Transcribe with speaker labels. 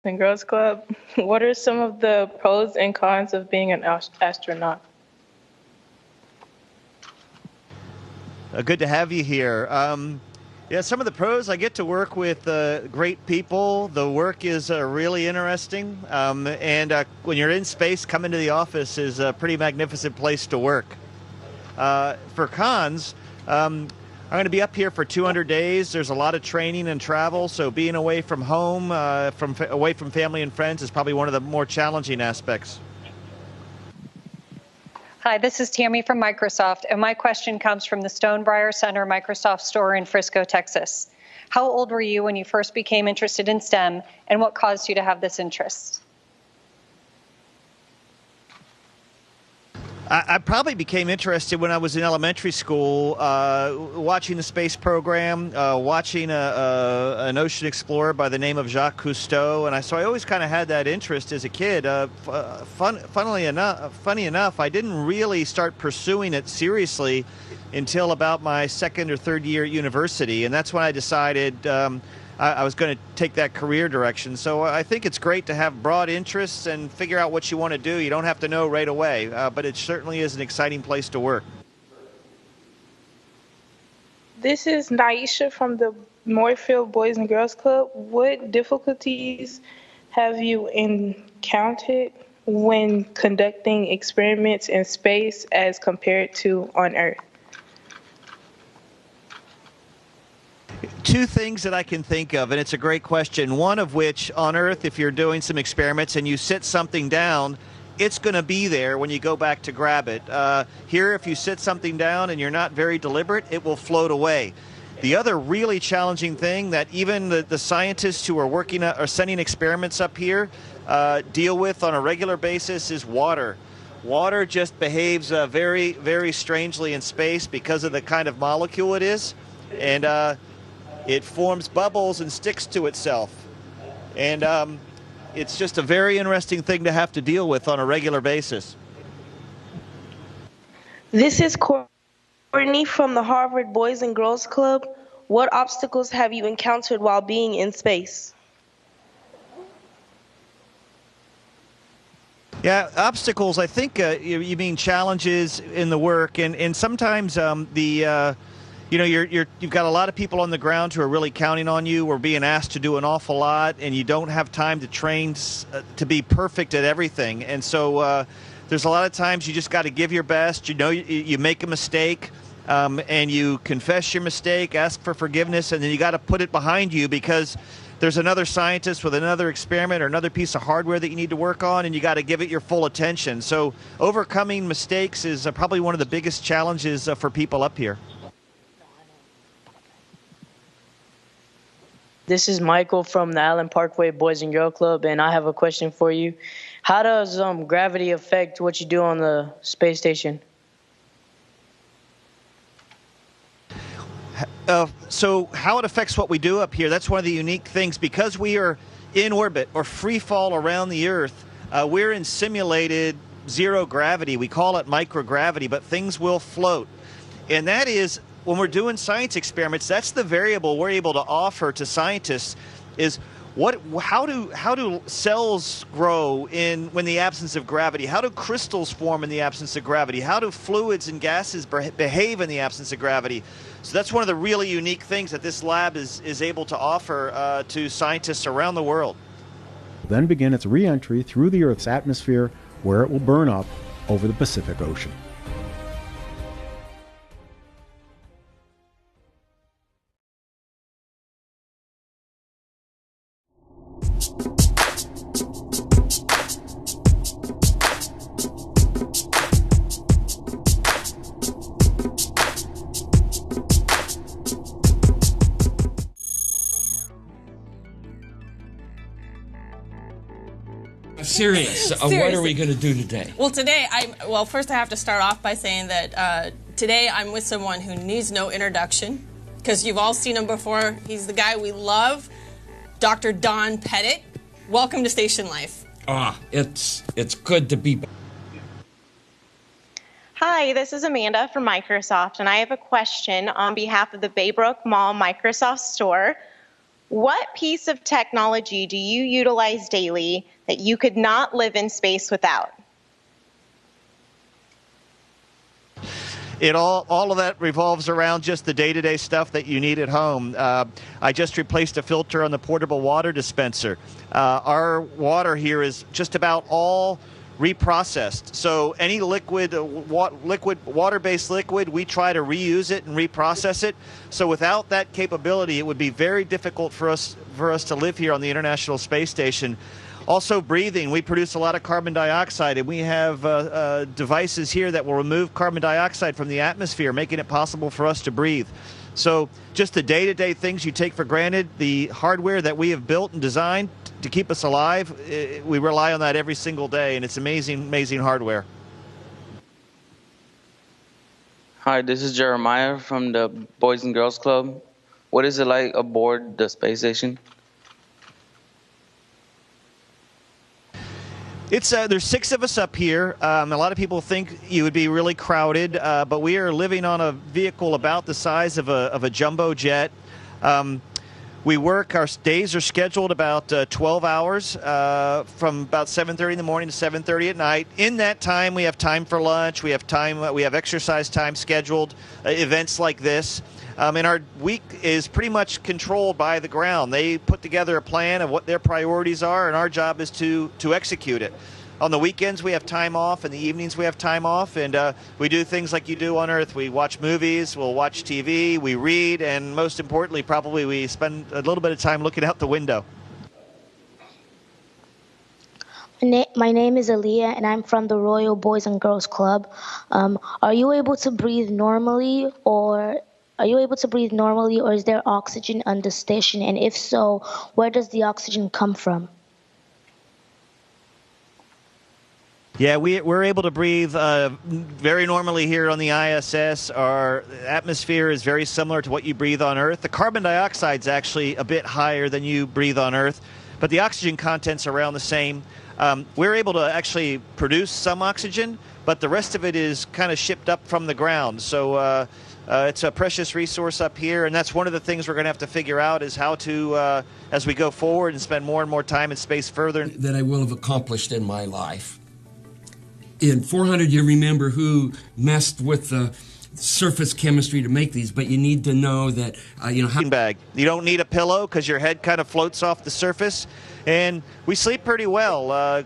Speaker 1: and Girls Club. What are some of the pros and cons of being an astronaut?
Speaker 2: Good to have you here. Yeah, some of the pros, I get to work with great people. The work is really interesting. And when you're in space, coming to the office is a pretty magnificent place to work. For cons, I'm going to be up here for 200 days. There's a lot of training and travel, so being away from home, away from family and friends is probably one of the more challenging aspects.
Speaker 3: Hi, this is Tammy from Microsoft, and my question comes from the Stonebriar Center Microsoft store in Frisco, Texas. How old were you when you first became interested in STEM, and what caused you to have this interest?
Speaker 2: I probably became interested when I was in elementary school, watching the space program, watching an ocean explorer by the name of Jacques Cousteau, and so I always kind of had that interest as a kid. Funny enough, I didn't really start pursuing it seriously until about my second or third year at university, and that's when I decided I was going to take that career direction. So I think it's great to have broad interests and figure out what you want to do. You don't have to know right away, but it certainly is an exciting place to work.
Speaker 1: This is Naisha from the Moorfield Boys and Girls Club. What difficulties have you encountered when conducting experiments in space as compared to on Earth?
Speaker 2: Two things that I can think of, and it's a great question. One of which, on Earth, if you're doing some experiments and you sit something down, it's going to be there when you go back to grab it. Here, if you sit something down and you're not very deliberate, it will float away. The other really challenging thing that even the scientists who are sending experiments up here deal with on a regular basis is water. Water just behaves very, very strangely in space because of the kind of molecule it is. And it forms bubbles and sticks to itself. And it's just a very interesting thing to have to deal with on a regular basis.
Speaker 4: This is Courtney from the Harvard Boys and Girls Club. What obstacles have you encountered while being in space?
Speaker 2: Yeah, obstacles, I think you mean challenges in the work. And sometimes you've got a lot of people on the ground who are really counting on you or being asked to do an awful lot, and you don't have time to train to be perfect at everything. And so there's a lot of times you just got to give your best. You make a mistake, and you confess your mistake, ask for forgiveness, and then you got to put it behind you because there's another scientist with another experiment or another piece of hardware that you need to work on, and you got to give it your full attention. So overcoming mistakes is probably one of the biggest challenges for people up here.
Speaker 5: This is Michael from the Allen Parkway Boys and Girl Club, and I have a question for you. How does gravity affect what you do on the space station?
Speaker 2: So how it affects what we do up here, that's one of the unique things. Because we are in orbit or free fall around the Earth, we're in simulated zero gravity. We call it microgravity, but things will float. And that is, when we're doing science experiments, that's the variable we're able to offer to scientists is how do cells grow when the absence of gravity? How do crystals form in the absence of gravity? How do fluids and gases behave in the absence of gravity? So that's one of the really unique things that this lab is able to offer to scientists around the world.
Speaker 6: Then begin its re-entry through the Earth's atmosphere, where it will burn up over the Pacific Ocean.
Speaker 7: Serious. What are we going to do today?
Speaker 8: Well, today, first I have to start off by saying that today I'm with someone who needs no introduction because you've all seen him before. He's the guy we love, Dr. Don Pettit. Welcome to Station Life.
Speaker 7: It's good to be back.
Speaker 9: Hi, this is Amanda from Microsoft, and I have a question on behalf of the Baybrook Mall Microsoft store. What piece of technology do you utilize daily that you could not live in space without?
Speaker 2: All of that revolves around just the day-to-day stuff that you need at home. I just replaced a filter on the portable water dispenser. Our water here is just about all reprocessed. So any water-based liquid, we try to reuse it and reprocess it. So without that capability, it would be very difficult for us to live here on the International Space Station. Also breathing, we produce a lot of carbon dioxide, and we have devices here that will remove carbon dioxide from the atmosphere, making it possible for us to breathe. So just the day-to-day things you take for granted, the hardware that we have built and designed to keep us alive, we rely on that every single day, and it's amazing, amazing hardware.
Speaker 10: Hi, this is Jeremiah from the Boys and Girls Club. What is it like aboard the space station?
Speaker 2: There's 6 of us up here. A lot of people think you would be really crowded, but we are living on a vehicle about the size of a jumbo jet. We work, our days are scheduled about 12 hours from about 7:30 in the morning to 7:30 at night. In that time, we have time for lunch, we have exercise time scheduled, events like this. And our week is pretty much controlled by the ground. They put together a plan of what their priorities are, and our job is to execute it. On the weekends, we have time off. In the evenings, we have time off. And we do things like you do on Earth. We watch movies, we'll watch TV, we read, and most importantly, probably we spend a little bit of time looking out the window.
Speaker 11: My name is Aaliyah, and I'm from the Royal Boys and Girls Club. Are you able to breathe normally, or is there oxygen on the station? And if so, where does the oxygen come from?
Speaker 2: Yeah, we're able to breathe very normally here on the ISS. Our atmosphere is very similar to what you breathe on Earth. The carbon dioxide is actually a bit higher than you breathe on Earth, but the oxygen content's around the same. We're able to actually produce some oxygen, but the rest of it is kind of shipped up from the ground. So it's a precious resource up here, and that's one of the things we're going to have to figure out is how to, as we go forward and spend more and more time in space further.
Speaker 7: That I will have accomplished in my life. In 400, you remember who messed with the surface chemistry to make these, but you need to know that,
Speaker 2: Bag. You don't need a pillow because your head kind of floats off the surface, and we sleep pretty well.